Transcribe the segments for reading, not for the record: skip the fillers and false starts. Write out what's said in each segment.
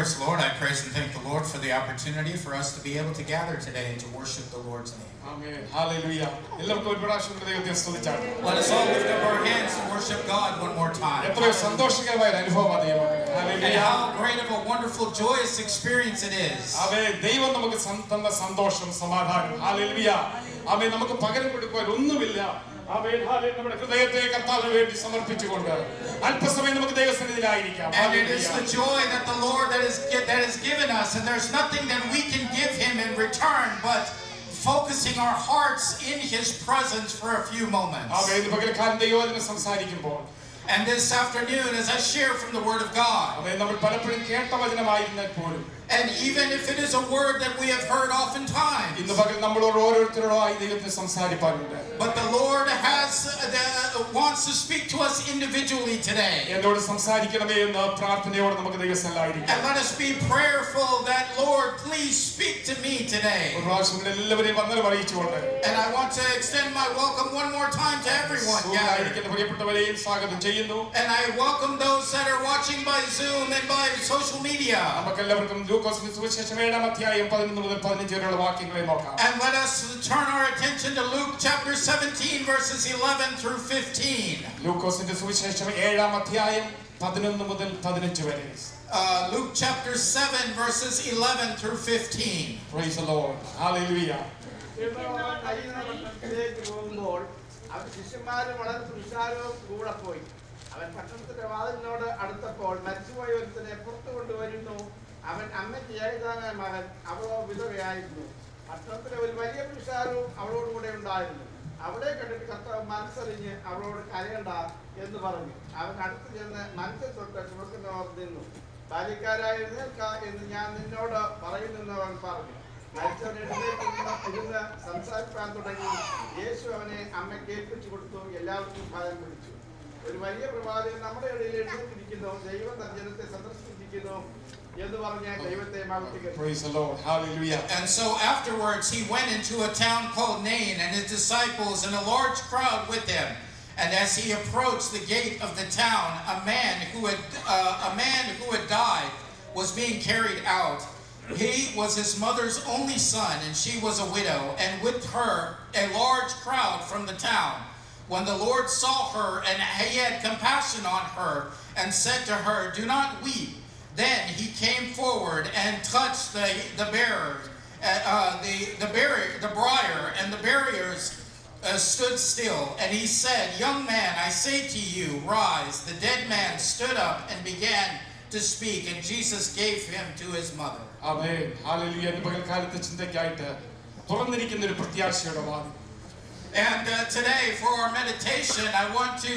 Praise the Lord. I praise and thank the Lord for the opportunity for us to be able to gather today and to worship the Lord's name. Amen. Hallelujah. Let us all lift up our hands and worship God one more time. And And how great of a wonderful, joyous experience it is. And it is the joy that the Lord that is given us, and there's nothing that we can give Him in return but focusing our hearts in His presence for a few moments. And this afternoon, as I share from the Word of God, and even if it is a word that we have heard oftentimes, but the Lord wants to speak to us individually today. And let us be prayerful that, Lord, please speak to me today. And I want to extend my welcome one more time to everyone gathered. And I welcome those that are watching by Zoom and by social media. And let us turn our attention to Luke chapter 17 verses 11 through 15. Luke chapter 7 verses 11 through 15. Praise the Lord. Hallelujah. അവൻ പട്ടണത്തിന്റെ വാതിലിനോട് അടുത്തപ്പോൾ മരിച്ചുപോയ ഒരുത്തനെ പുറത്തു കൊണ്ടുവരുന്നു. അവൻ അമ്മയ്ക്ക് ഏകജാതനായ മകൻ, അവളോ വിധവയായിരുന്നു. പട്ടണത്തിലെ ഒരു വലിയ പുരുഷാരവും അവളോടുകൂടെ ഉണ്ടായിരുന്നു. അവളെ കണ്ടിട്ട് കർത്താവ് മനസ്സറിഞ്ഞ് അവളോട് കരയണ്ട എന്ന് പറഞ്ഞു. അവൻ അടുത്ത് ചെന്ന് മനസ്സിൽ തൊട്ട് ചുമക്കുന്നവർ നിന്നു. ബാല്യക്കാരായ എഴുന്നേൽക്ക എന്ന് ഞാൻ നിന്നോട് പറയുന്നെന്ന് അവൻ പറഞ്ഞു. മരിച്ചവൻ എഴുന്നേറ്റ് സംസാരിക്കാൻ തുടങ്ങി. യേശു അവനെ അമ്മയ്ക്ക് ഏൽപ്പിച്ചു കൊടുത്തു. എല്ലാവർക്കും ഭയം പിടിച്ചു. ഒരു വലിയ പ്രവാചകൻ നമ്മുടെ ഇടയിൽ എഴുന്നേറ്റിരിക്കുന്നു, ദൈവം തന്റെ ജനത്തെ സന്ദർശിച്ചിരിക്കുന്നു എന്ന് പറഞ്ഞ് ദൈവത്തെ മഹത്വീകരിച്ചു. Praise the Lord. Hallelujah. And so afterwards he went into a town called Nain, and his disciples and a large crowd with him. And as he approached the gate of the town, a man who had died was being carried out. He was his mother's only son, and she was a widow, and with her a large crowd from the town. When the Lord saw her, and he had compassion on her, and said to her, "Do not weep," then he came forward and touched the briar, and the barriers stood still. And he said, "Young man, I say to you, rise." The dead man stood up and began to speak, and Jesus gave him to his mother. Amen. Hallelujah. And today, for our meditation, I want to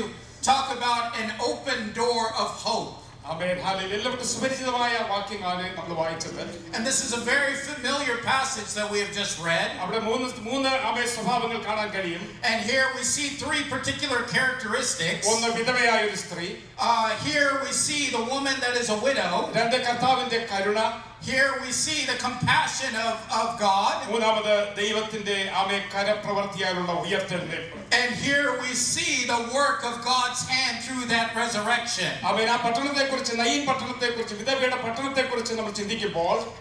talk about an open door of hope. Amen. Hallelujah. And this is a very familiar passage that we have just read. And here we see three particular characteristics. Here we see the woman that is a widow. Here we see the compassion of God. And here we see the work of God's hand through that resurrection.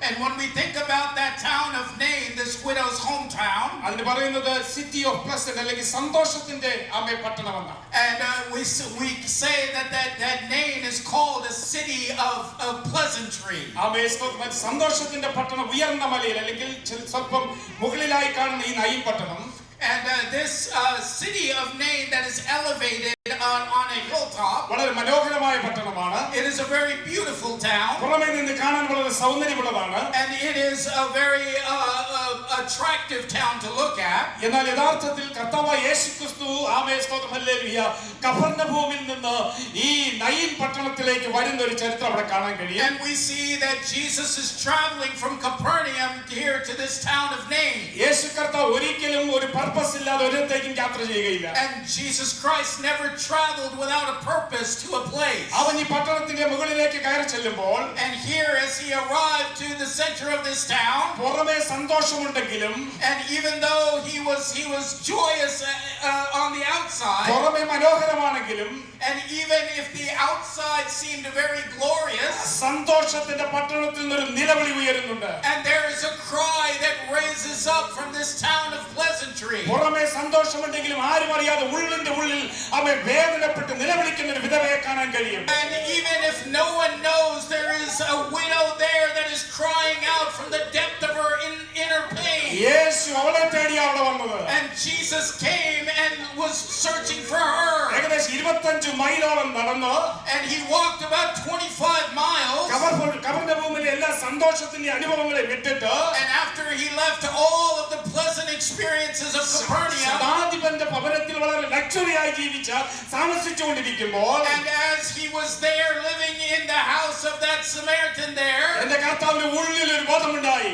And when we think about that town of Nain, this widow's hometown, and we say that Nain is called a city of pleasantry. And this city of Nain that is elevated on a hilltop, it is a very beautiful town, and it is a very attractive town to look at. And we see that Jesus is traveling from Capernaum here to this town of Nain. And Jesus Christ never traveled without a purpose to a place. And here as he arrived to the center of this town, and even though he was joyous on the outside, outside, പുറമെ മനോഹരമാണെങ്കിലും and even if the outside seemed very glorious, സന്തോഷത്തിന്റെ പട്ടണത്തിൽ നിന്നൊരു നിലവിളി ഉയരുന്നുണ്ട്. and there is a cry that raises up from this town of pleasantry. പുറമെ സന്തോഷമുണ്ടെങ്കിലും ആരും അറിയാതെ ഉള്ളിന്റെ ഉള്ളിൽ അവൻ വേദനപ്പെട്ട് നിലവിളിക്കുന്ന ഒരു വിധവയെ കാണാൻ കഴിയും. And even if no one knows, there is a widow there that is crying out from the depth of her inner pain. യേശു അവളെ തേടി അവിടെ വന്നത്. And Jesus came and was searching for her. ഏകദേശം 25 മൈലോളം നടന്നു. And he walked about 25 miles. കവർന്നഭൂമിയിലെ എല്ലാ സന്തോഷത്തിന്റെ അനുഭവങ്ങളെ വിട്ടിട്ട്, and after he left all of the pleasant experiences of Capernaum, ശതാധിപന്റെ ഭവനത്തിൽ വളരെ ലക്ഷറിയായി താമസിച്ചുകൊണ്ടിരിക്കുമ്പോൾ, and as he was there living in the house of that Samaritan there, എന്റെ കർത്താവിന്റെ ഉള്ളിൽ ഒരു ബോധമുണ്ടായി.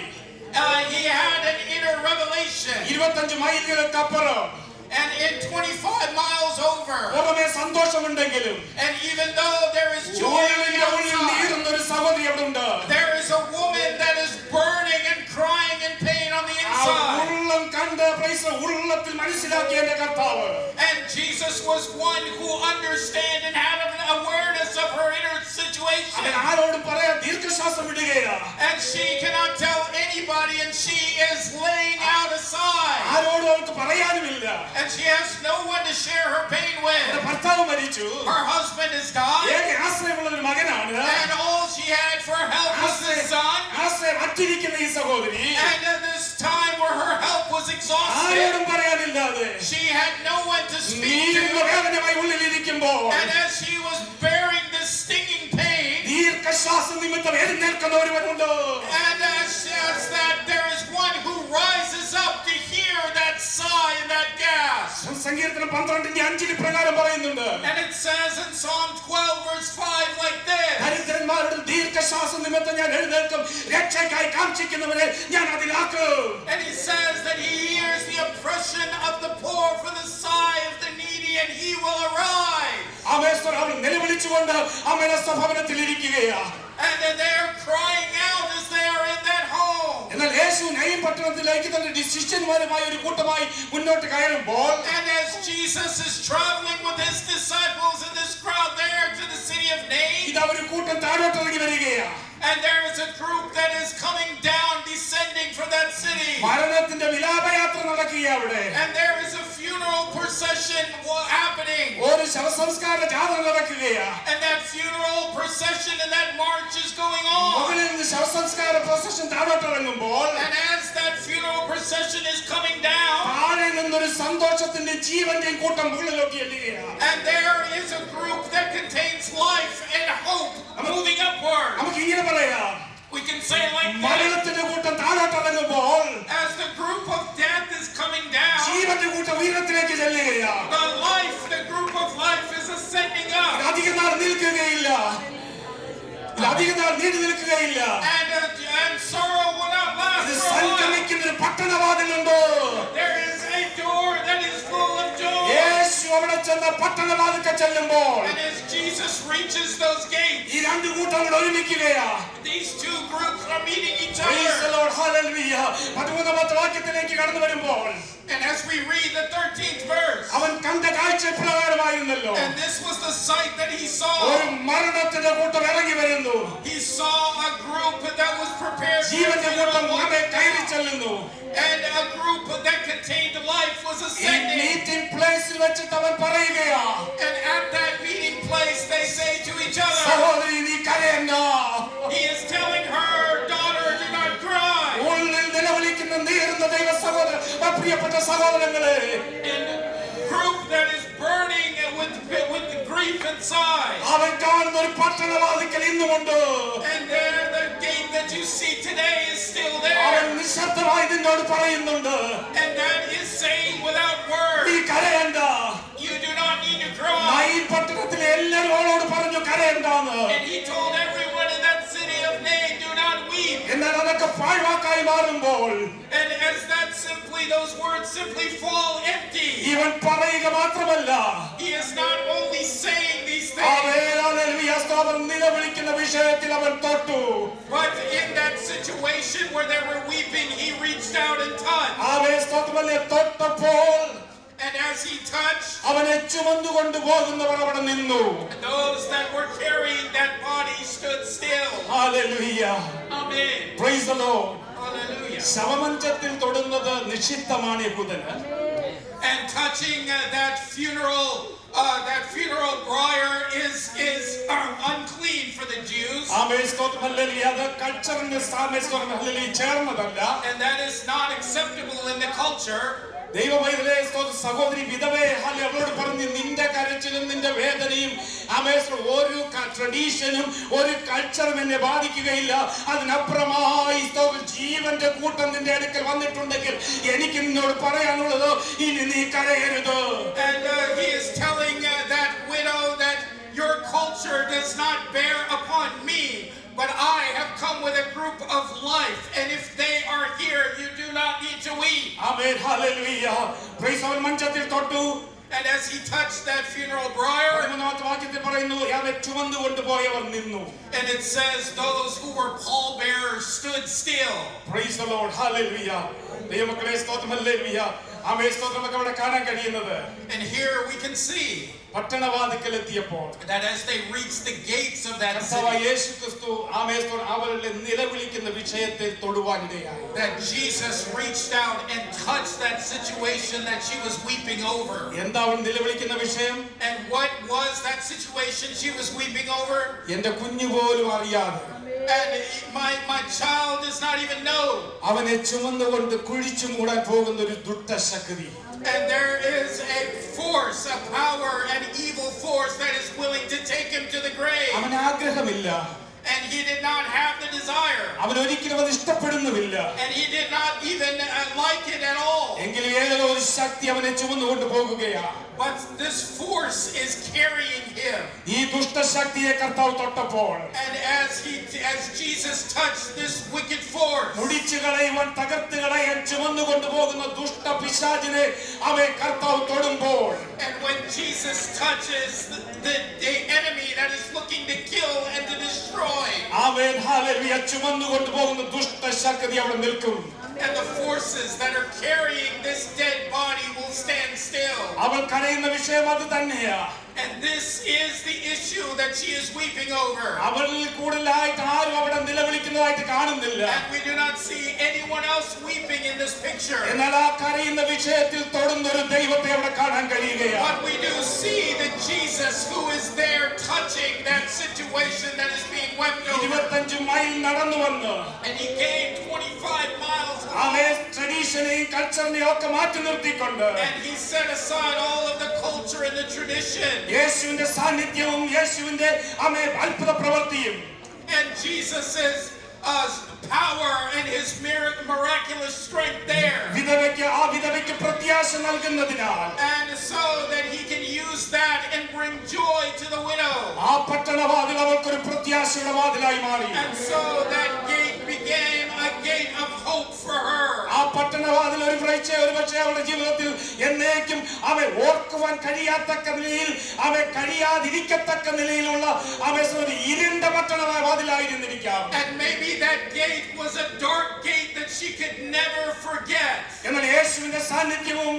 he had an inner revelation. 25 മൈലുകൾക്കപ്പുറം, and in 25 miles over, പുറമെ സന്തോഷമുണ്ടെങ്കിലും and even though there is joy on the ഉള്ളിൽ outside, നീറുന്ന ഒരു സഹോദരി അവിടെ ഉണ്ട്. there is a woman that is burning and crying in pain on the ആ inside. ഉള്ളം കണ്ട് ഉള്ളത്തിൽ മനസ്സിലാക്കിയ എന്റെ കർത്താവ്, and Jesus was one who understand and had an awareness of her inner situation. അവൻ ആരോടും പറയാൻ ദീർഘശ്വാസം വിടുകയില്ല. and she cannot tell anybody, and she is laying out aside. ആരോടും അവൾക്ക് പറയാനുമില്ല. and she has no one to share her pain with. ഭർത്താവ് മരിച്ചു. Her husband is died. ഏക ആശ്രയമുള്ള ഒരു മകനാണ്. and all she had for help was the son. ആശ്രയം അറ്റിരിക്കുന്ന ഈ സഹോദരി, and at this time where her help was exhausted, ആരോടും പറയാനില്ലാതെ she had no one to speak നീറുന്ന to. വേദനയുമായി ഉള്ളിലിരിക്കുമ്പോൾ, and as she was bearing this stinging pain, ദീർഘശ്വാസം നിമിത്തം എഴുന്നേൽക്കുന്ന ഒരുവനുണ്ട്. and as that there is one who rises up to hear that sigh and that gasp. സങ്കീർത്തനം 12:5 പ്രകാരം പറയുന്നുണ്ട്, and it says in Psalm 12 verse 5 like this, ദരിദ്രന്മാരുടെ ദീർഘശ്വാസം നിമിത്തം ഞാൻ എഴുന്നേൽക്കും, രക്ഷയ്ക്കായി കാംക്ഷിക്കുന്നവരെ ഞാൻ അതിലാക്കും. and he says that he hears the oppression of the poor for the sigh of the needy, and he will arise. ആമേശ്വർ അവൻ നിലവിളിച്ചുകൊണ്ട് അമേനസ്ത ഭവനത്തിൽ ഇരിക്കുകയാ. and they are crying out as they are in that home. എന്നാൽ യേശു നയീം പട്ടണത്തിലേക്ക് തന്റെ ശിഷ്യന്മാരുമായി ഒരു കൂട്ടമായി മുന്നോട്ട് കയറുമ്പോൾ, and as Jesus is traveling with his disciples in this crowd there to the city of Nain, ഇതാ ഒരു കൂട്ടം താഴോട്ടിറങ്ങി വരികയാ. and there is a group that is coming down, descending from that city. മരണത്തിന്റെ വിലാപയാത്ര നടക്കുകയാ അവിടെ. and there is a funeral procession happening. ഒരു ശവസംസ്കാര ജാഥ നടക്കുകയാ. and that funeral procession and that march is going on. മുകളിൽ നിന്ന് ശവസംസ്കാര procession താഴോട്ടിറങ്ങുമ്പോൾ, and as that funeral procession is coming down, താഴെ നിന്നൊരു സന്തോഷത്തിന്റെ ജീവന്റെയും കൂട്ടം മുകളിലോട്ട് എല്ലുകയാ. and there is a group that contains life and hope moving upward. നമുക്ക് ഇങ്ങനെ പറയാം, we can say like this, മരണത്തിന്റെ കൂട്ടം താഴോട്ടിറങ്ങുമ്പോൾ as the group of death is coming down, ജീവന്റെ കൂട്ടം ഉയരത്തിലേക്ക് ചെല്ലുകയാ. the group of life is ascending up. അധികം നാൾ നിൽക്കുകയില്ല, അധികം നാൾ നീണ്ടു നിൽക്കുകയില്ല. and sorrow will not last ഇത് for a while. സംഗമിക്കുന്ന ഒരു പട്ടണവാതിലുണ്ട്. there is a door that is full of joy. യേശു അവിടെ ചെന്ന പട്ടണവാതിൽക്ക് ചെല്ലുമ്പോൾ, and as Jesus reaches those gates, ഈ രണ്ട് കൂട്ടങ്ങൾ ഒരുമിക്കുകയാ. these two groups are meeting each Praise the other. Lord, hallelujah. 13ാമത്തെ വാക്യത്തിലേക്ക് കടന്നു വരുമ്പോൾ, and as we read the 13th verse, അവൻ കണ്ട കാഴ്ച പ്രകാരമായിരുന്നല്ലോ. and this was the sight that he saw. ഒരു മരണത്തിന്റെ കൂട്ടം ഇറങ്ങി വരുന്നു. he saw a group that was prepared for ജീവന്റെ കൂട്ടം funeral, അവിടെ കയറി ചെല്ലുന്നു. and a group that contained life was ഈ ascending. മീറ്റിംഗ് പ്ലേസിൽ വെച്ചിട്ട് അവൻ പറയുകയാ, and at that meeting place they say to each other, സഹോദരി നീ കരയണ്ട. he is telling her, daughter, do not cry. ഉള്ളിൽ നിലവിളിക്കുന്ന നീറുന്ന ദൈവ സഹോദര പ്രിയപ്പെട്ട സഹോദരങ്ങളെ, and group that is burning with the grief inside. അവൻ കാണുന്ന ഒരു പട്ടണവാതിക്കൽ ഇന്നുമുണ്ട്. and there the gate that you see today is still അവൻ there. നിശബ്ദമായി നിന്നോട് പറയുന്നുണ്ട്, and that is saying without നീ word, കരയണ്ട. you do not need to cry. Naeem പട്ടണത്തിലെ എല്ലാവരും അവളോട് പറഞ്ഞു കരയണ്ടാന്ന്. and he told everyone in that city of Nain, do not weep. എന്നാൽ അതൊക്കെ പാഴ്വാക്കായി മാറുമ്പോൾ, and as that those words simply fall empty. ഇവൻ പറയുക മാത്രമല്ല, he is not only saying these things, അവൻ നിലവിളിക്കുന്ന വിഷയത്തിൽ അവൻ തൊട്ടു. but in that situation where they were weeping, he reached out and touched. തൊട്ടപ്പോൾ and as as he touched, അവനെ ചുമന്നുകൊണ്ട് പോകുന്നവർ അവിടെ നിന്നു. those that were carrying that body stood still. Hallelujah. Amen. Praise the Lord. Hallelujah. ശവമഞ്ചത്തിൽ തൊടുന്നത് നിഷിദ്ധമാണ് യഹൂദന്. And touching that funeral briar is unclean for the Jews. ആമേൻ സ്തോത്രം hallelujah. അത് കൾച്ചറിന്റെ സാമേശ്വരം ചേർന്നതല്ല. And that is not acceptable in the culture. ദൈവമൈതലേ സ്തോത്രം സഹോദരി വിധവേ hallelujah അവളോട് പറഞ്ഞു നിന്റെ കരച്ചിലും നിന്റെ വേദനയും ആമേൻ ഒരു ട്രഡീഷനും ഒരു കൾച്ചറും എന്നെ ബാധിക്കുകയില്ല. അതിനപ്പുറമായി സ്തോത്രം ജീവന്റെ കൂട്ടം നിന്റെ അടുക്കൽ വന്നിട്ടുണ്ടെങ്കിൽ എനിക്ക് നിന്നോട് പറയാനുള്ളത് ഇനി നീ കരയരുത്. And he is telling that widow that your culture does not bear upon me, but I have come with a group of life, and if they are here, you do not need to weep. Amen. Hallelujah. Praise the Lord. മഞ്ചത്തിൽ തൊട്ടു. And as he touched that funeral briar, വാക്യത്തിൽ പറയുന്നു അവനെ ചുമന്നുകൊണ്ട് പോയവർ നിന്നു. and it says those who were pallbearers stood still. Praise the Lord. Hallelujah. ദൈവമക്കളെ സ്തോത്രം hallelujah. Amen സ്തോത്രം നമുക്ക് അവിടെ കാണാൻ കഴിയുന്നത്. And here we can see പട്ടണവാതിക്കൽ എത്തിയപ്പോൾ that as they reached the gates of that കർത്താവായ city, യേശുക്രിസ്തു ആമേൻ സ്തോത്രം അവരുടെ നിലവിളിക്കുന്ന വിഷയത്തെ തൊടുവാനിടയായി. that Jesus reached out and touched that situation that she was weeping over. എന്താ അവൻ നിലവിളിക്കുന്ന വിഷയം? And what was that situation she was weeping over? എന്റെ കുഞ്ഞു പോലും അറിയാതെ And my child does not even know. അവനെ ചുമന്നുകൊണ്ട് കുഴിച്ചു മൂടാൻ പോകുന്ന ഒരു ദുഷ്ടശക്തി. And there is a force, a power, an evil force that is willing to take him to the grave. അവന് ആഗ്രഹമില്ല. And he did not have the desire. അവൻ ഒരിക്കലും അത് ഇഷ്ടപ്പെടുന്നുമില്ല. And he did not even like it at all. എങ്കിലും ഏതോ ഒരു ശക്തി അവനെ ചുമന്നുകൊണ്ട് പോകുകയാണ്. But this force is carrying him. ഈ ദുഷ്ടശക്തിയെ കർത്താവ് തൊട്ടപ്പോൾ And as Jesus touched this wicked force, മുടിച്ചു കളയുവാൻ തകർത്ത് കളയാൻ ചുമന്നുകൊണ്ട് പോകുന്ന ദുഷ്ട പിശാചിനെ അവൻ കർത്താവ് തൊടുമ്പോൾ and when Jesus touches the enemy that is looking to kill and to destroy, അവൻ ഹല്ലേലൂയ ചുമന്നുകൊണ്ട് പോകുന്ന ദുഷ്ടശക്തി അവിടെ നിൽക്കും. and the forces that are carrying this dead body will stand still. അവൾ കരയുന്ന വിഷയം അത് തന്നെയാ. And this is the issue that she is weeping over. അവളിൽ കൂടുതലായിട്ട് ആരും അവിടെ നിലവിളിക്കുന്നതായിട്ട് കാണുന്നില്ല. And we do not see anyone else weeping in this picture. എന്നാൽ ആ കരയുന്ന വിഷയത്തിൽ തൊടുന്ന ഒരു ദൈവത്തെ അവിടെ കാണാൻ കഴിയുകയാണ്. But we do see that Jesus who is there touching that situation that is being wept over. 25 mile നടന്നു വന്ന് And he came 25 miles അവൻ ട്രഡീഷനെയും കൾച്ചറിനെയും ഒക്കെ മാറ്റി നിർത്തിക്കൊണ്ട് and he set aside all of the culture and the tradition. യേശുവിന്റെ സാന്നിധ്യവും യേശുവിന്റെ അത്ഭുത പ്രവൃത്തിയും And Jesus' power and his miraculous strength there. വിധവയ്ക്ക് പ്രത്യാശ നൽകുന്നതിനാൽ And so that he can use that and bring joy to the widow. ആ പട്ടണവാതിൽ അവൾക്കൊരു പ്രത്യാശയുടെ വാതിലായി മാറി. And so that gate became a gate of hope for her. ആ പട്ടണവാതിൽ ഒരുപക്ഷേ അവളുടെ ജീവിതത്തിൽ എന്നേക്കും അവൻ ഓർക്കുവാൻ കഴിയാത്തക്ക നിലയിൽ അവൻ കഴിയാതിരിക്കത്തക്ക നിലയിലുള്ള അവൻ ഒരു ഇരുണ്ട പട്ടണവാതിലായിരുന്നിരിക്കാം. And maybe that gate was a dark gate that she could never forget. എന്നാൽ യേശുവിന്റെ സാന്നിധ്യവും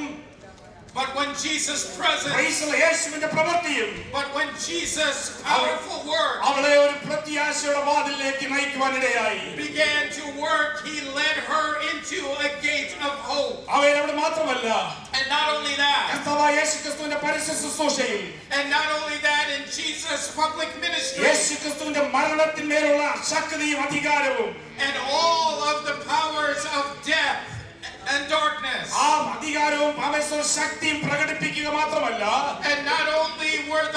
but when Jesus' presence, യേശുവിന്റെ പ്രവൃത്തിയും but when Jesus' powerful work അവളെ ഒരു പ്രത്യാശയുടെ വാതിലിലേക്ക് നയിക്കുവാനിടയായി began to work, he led her into a gate of hope. അവൻ അവിടെ മാത്രമല്ല, and not only that, കർത്താവായ യേശുക്രിസ്തുവിന്റെ പരസ്യ ശുശ്രൂഷയിൽ and not only that in Jesus' public ministry, യേശുക്രിസ്തുവിന്റെ മരണത്തിന്മേലുള്ള ശക്തിയും അധികാരവും and all of the powers of death and darkness, ആ അധികാരവും ശക്തിയും പ്രകടിപ്പിക്കുക മാത്രമല്ല, and not only were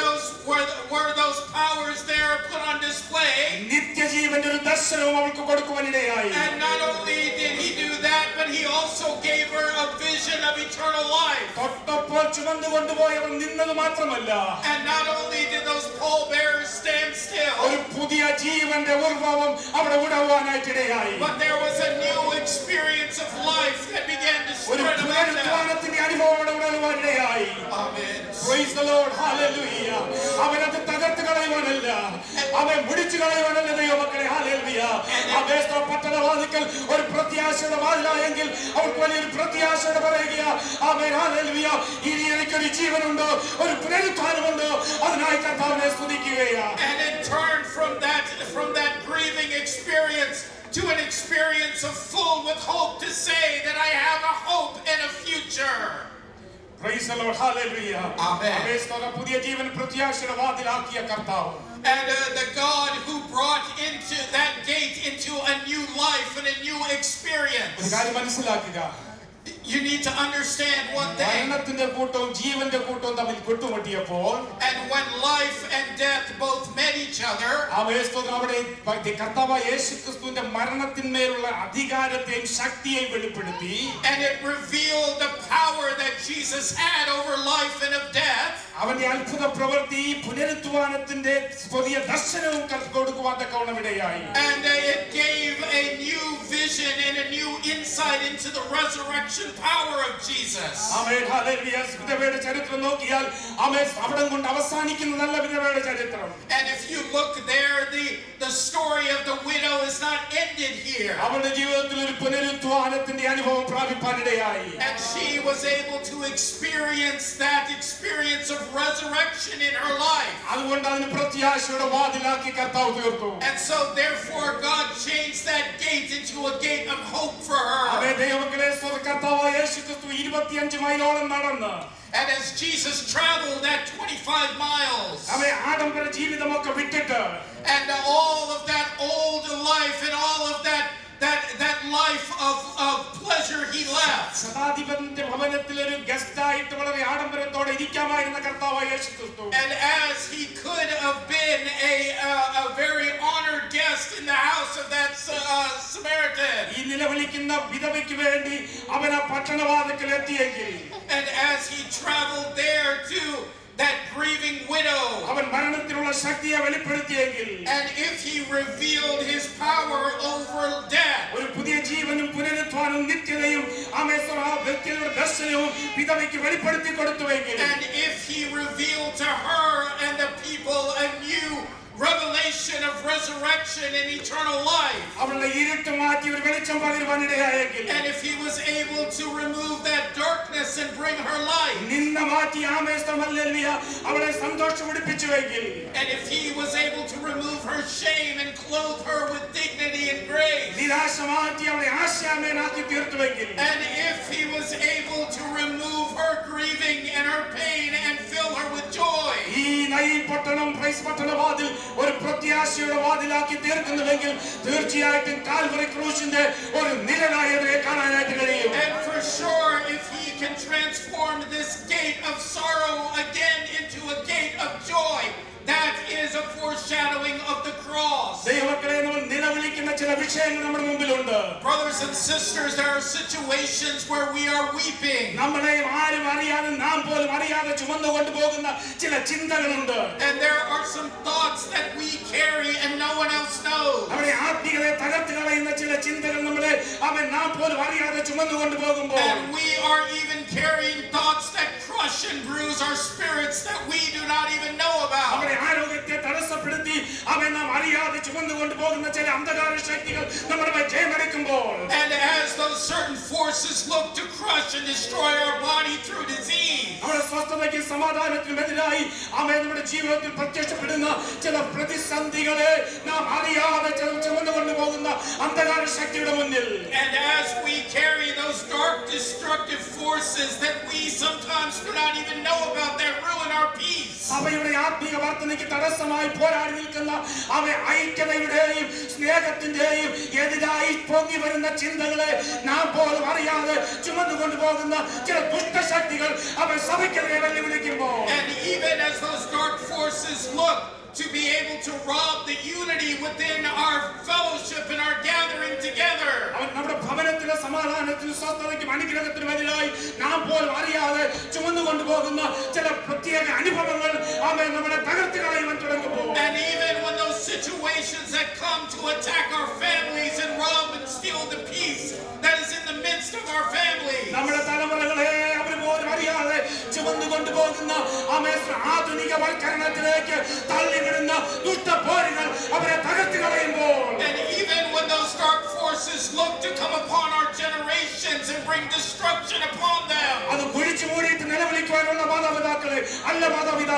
those powers there put on display, നിത്യജീവന്റെ ഒരു ദർശനവും അവൾക്ക് കൊടുക്കുവാനിടയായി. and not only did he do that, but he also gave her a vision of eternal life. തൊട്ടപ്പോൾ ചുമന്നു കൊണ്ടുപോയവർ നിന്നത് മാത്രമല്ല, and not only did those pallbearers stand still, ഒരു പുതിയ ജീവന്റെ ഉത്ഭവം അവിടെ ഉടവാനായിട്ടിടയായി. but there was a new experience of life that began to ഒരു spread about them. പുനരുത്ഥാനത്തിന്റെ അനുഭവം അവിടെ ഉടവാനിടയായി. Amen. Praise the Lord. Hallelujah. അവനത് തകർത്ത് കളയുവാനല്ല, അവൻ മുടിച്ചു കളയുവാനല്ല ദൈവമക്കളെ. Hallelujah. പട്ടണവാതിക്കൽ ഒരു പ്രത്യാശയുടെ വാതിലായെങ്കിൽ അവർക്ക് വലിയൊരു പ്രത്യാശയുടെ പറയുക ആമേൻ ഹല്ലേലൂയ. ഇനി എനിക്കൊരു ജീവനുണ്ടോ, ഒരു പുനരുത്ഥാനമുണ്ടോ, അതിനായി കർത്താവിനെ സ്തുതിക്കുകയാണ്. And in turn from that grieving experience to an experience of full with hope to say that I have a hope and a future. Praise the Lord. Hallelujah. Amen. പുതിയ ജീവൻ പ്രത്യാശയുടെ വാതിലാക്കിയ കർത്താവ്. And the God who brought into that gate into a new life and a new experience. ഒരു കാര്യം മനസ്സിലാക്കുക. You need to understand one thing. മരണത്തിന്റെ കൂട്ടവും ജീവന്റെ കൂട്ടവും തമ്മിൽ കൂട്ടുമുട്ടിയപ്പോൾ, and when life and death both met each other, അവിടെ കർത്താവായ യേശുക്രിസ്തുവിന്റെ മരണത്തിന്മേലുള്ള അധികാരത്തെയും ശക്തിയെയും വെളിപ്പെടുത്തി. and it revealed the power that Jesus had over life and of death. അവന്റെ അത്ഭുത പ്രവൃത്തി പുനരുത്ഥാനത്തിന്റെ പുതിയ ദർശനവും കൊടുക്കുവാൻ തക്കവണ്ണം ഇടയായി. And it gave a new vision and a new insight into the resurrection power of Jesus. Amen hallelujah. വിധവയുടെ ചരിത്രം നോക്കിയാൽ ആമേൻ അവിടം കൊണ്ട് അവസാനിക്കുന്നതല്ല വിധവയുടെ ചരിത്രം. And if you look there, the story of the widow is not ended here. അവളുടെ ജീവിതത്തിൽ ഒരു പുനരുത്ഥാനത്തിന്റെ അനുഭവം പ്രാപിപ്പാനിടയായി. And she was able to experience that experience of resurrection in her life. അതുകൊണ്ട് അതിന് പ്രത്യാശയുടെ വാതിലാക്കി കർത്താവ് തീർത്തു. And so therefore God changed that gate into a gate of hope for her. Away ദൈവമക്കളെ, കർത്താവായ യേശുക്രിസ്തു 25 മൈലോളം നടന്ന്, and as Jesus traveled that 25 miles, away ആഡംബര ജീവിതമൊക്കെ വിട്ടിട്ട്, and all of that old life and all of that life of pleasure he left, ശതാധിപന്റെ ഭവനത്തിൽ ഒരു guest ആയിട്ട് വളരെ ആഡംബരത്തോടെ ഇരിക്കാമായിരുന്ന കർത്താവായ യേശുക്രിസ്തു, and as he could have been a very honored guest in the house of that Samaritan, ഈ നിലവിളിക്കുന്ന വിധവയ്ക്ക് വേണ്ടി അവൻ ആ പട്ടണവാതിൽക്കൽ എത്തിയെങ്കിൽ, and as he traveled there to that grieving widow, അവൻ മരണത്തിലുള്ള ശക്തിയെ വെളിപ്പെടുത്തിയെങ്കിൽ, and if he revealed his power over death, ഒരു പുതിയ ജീവനും പുനരുത്ഥാനവും നിത്യതയും ആ വ്യക്തിയുടെ ദർശനവും വിധവയ്ക്ക് വെളിപ്പെടുത്തി കൊടുത്തുവെങ്കിൽ, and if he revealed to her and the people a new revelation of resurrection and eternal life, അവളുടെ ഇരുട്ട് മാറ്റി ഒരു വെളിച്ചം പകരുവാനിടയായെങ്കിൽ, and if he was able to remove that darkness and bring her light, നിന്ന മാറ്റി ഹല്ലേലൂയ അവളെ സന്തോഷപ്പെടുപ്പിച്ചുവെങ്കിൽ, and if he was able to remove her shame and clothe her with dignity and grace, നിരാശ മാറ്റി അവളെ ആശാമേനാക്കി തീർത്തുവെങ്കിൽ, and if he was able to remove her grieving and her pain and fill her with joy, ഈ നയീം പട്ടണം price പട്ടണവാതിൽ ഒരു പ്രത്യാശയുടെ വാതിലാക്കി തീർക്കുന്നുവെങ്കിൽ, തീർച്ചയായിട്ടും Calvary ക്രൂശിന്റെ ഒരു നിഴലായതിനെ കാണാനായിട്ട് കഴിയും. and for sure if he can transform this gate of sorrow again into a gate of joy, that is a foreshadowing of the cross. ദൈവമക്കളെ, നമ്മൾ നിലവിളിക്കുന്ന ചില വിഷയങ്ങൾ നമ്മുടെ മുമ്പിലുണ്ട്. Brothers and sisters, there are situations where we are weeping, നമ്മളെ ആരും അറിയാതെ നാം പോലും അറിയാതെ ചുമന്നുകൊണ്ട് പോകുന്ന ചില ചിന്തകളുണ്ട്. and there are some thoughts that we carry and no one else knows, നമ്മുടെ ആത്മീയതയെ തകർത്ത് കളയുന്ന ചില ചിന്തകൾ നമ്മളെ നാം പോലും അറിയാതെ ചുമന്നുകൊണ്ട് പോകുമ്പോൾ, and we are even carrying thoughts that crush and bruise our spirits that we do not even know about. നമ്മുടെ ആരോഗ്യത്തെ തടസ്സപ്പെടുത്തി നാം അറിയാതെ ചുമന്നുകൊണ്ട് പോകുന്ന ചില അന്ധകാര ശക്തികൾ നമ്മുടെ മേൽ ജയമെടുക്കുമ്പോൾ, and as those certain forces look to crush and destroy our body through disease, നമ്മുടെ സ്വസ്ഥതയ്ക്കും സമാധാനത്തിനും എതിരായി നമ്മുടെ ജീവിതത്തിൽ പ്രത്യക്ഷപ്പെടുന്ന ചില പ്രതിസന്ധികളെ നാം അറിയാതെ ചുമന്നുകൊണ്ട് പോകുന്ന അന്ധകാര ശക്തിയുടെ മുന്നിൽ, and as we carry those dark destructive forces that we sometimes do not even know about that ruin our peace, സഭയുടെ ആത്മീയ വർദ്ധനയ്ക്ക് തടസ്സമായി പോരാടി നിൽക്കുന്ന ഐക്യതയുടെയും സ്നേഹത്തിന്റെയും എതിരായി പൊങ്ങി വരുന്ന ചിന്തകളെ നാം പോലും അറിയാതെ ചുമന്നുകൊണ്ട് പോകുന്ന ചില ദുഷ്ടശക്തികൾ സഭയ്ക്കെതിരെ വെല്ലുവിളിക്കുമ്പോൾ, and even as those dark forces look to be able to rob the unity within our fellowship and our gathering together, നമ്മുടെ ഭവനത്തിലെ സമാധാനത്തിനും സ്വസ്ഥതയ്ക്കും അനുഗ്രഹത്തിനും എതിരായി നാം പോലും അറിയാതെ ചുമന്നുകൊണ്ട് പോകുന്ന ചില പ്രത്യേക അനുഭവങ്ങൾ നമ്മളെ തകർത്ത് കളയുവാൻ തുടങ്ങുമ്പോൾ, and even when those situations that come to attack our families and rob and steal the peace that is in the midst of our family, നമ്മുടെ തലമുറകളെ അവർ പോലും അറിയാതെ ചുമന്നുകൊണ്ട് പോകുന്ന ആധുനിക വൽക്കരണത്തിലേക്ക് തള്ളിവിടുന്ന ദുഷ്ടപോരുകൾ അവരെ തകർത്ത് കളയുമ്പോൾ, and even when those dark forces look to come upon our generations and bring destruction upon them,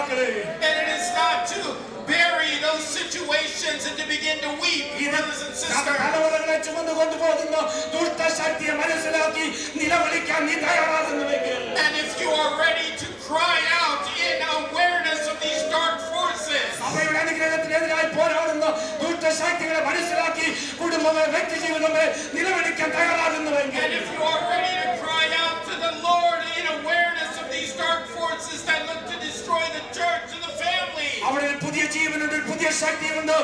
And it is not to bury those situations and to begin to weep, brothers and sisters. തലമുറകളെ ചുമന്നുകൊണ്ട് പോകുന്ന ദുഷ്ടശക്തിയെ മനസ്സിലാക്കി നിലവിളിക്കാൻ നീ തയ്യാറാകുന്നുവെങ്കിൽ, And if you are ready to cry out in awareness of these dark forces, സഭയുടെ അനുഗ്രഹത്തിനെതിരായി പോരാടുന്ന ദുഷ്ടശക്തികളെ മനസ്സിലാക്കി കുടുംബമേ വ്യക്തിജീവിതമേ നിലവിളിക്കാൻ തയ്യാറാകുന്നുവെങ്കിൽ, and if you are ready to cry out to the Lord in awareness of these dark forces that look to destroy the church and the family, അവിടെ ഒരു പുതിയ ജീവനുണ്ട്, ഒരു പുതിയ ശക്തിയുണ്ട്,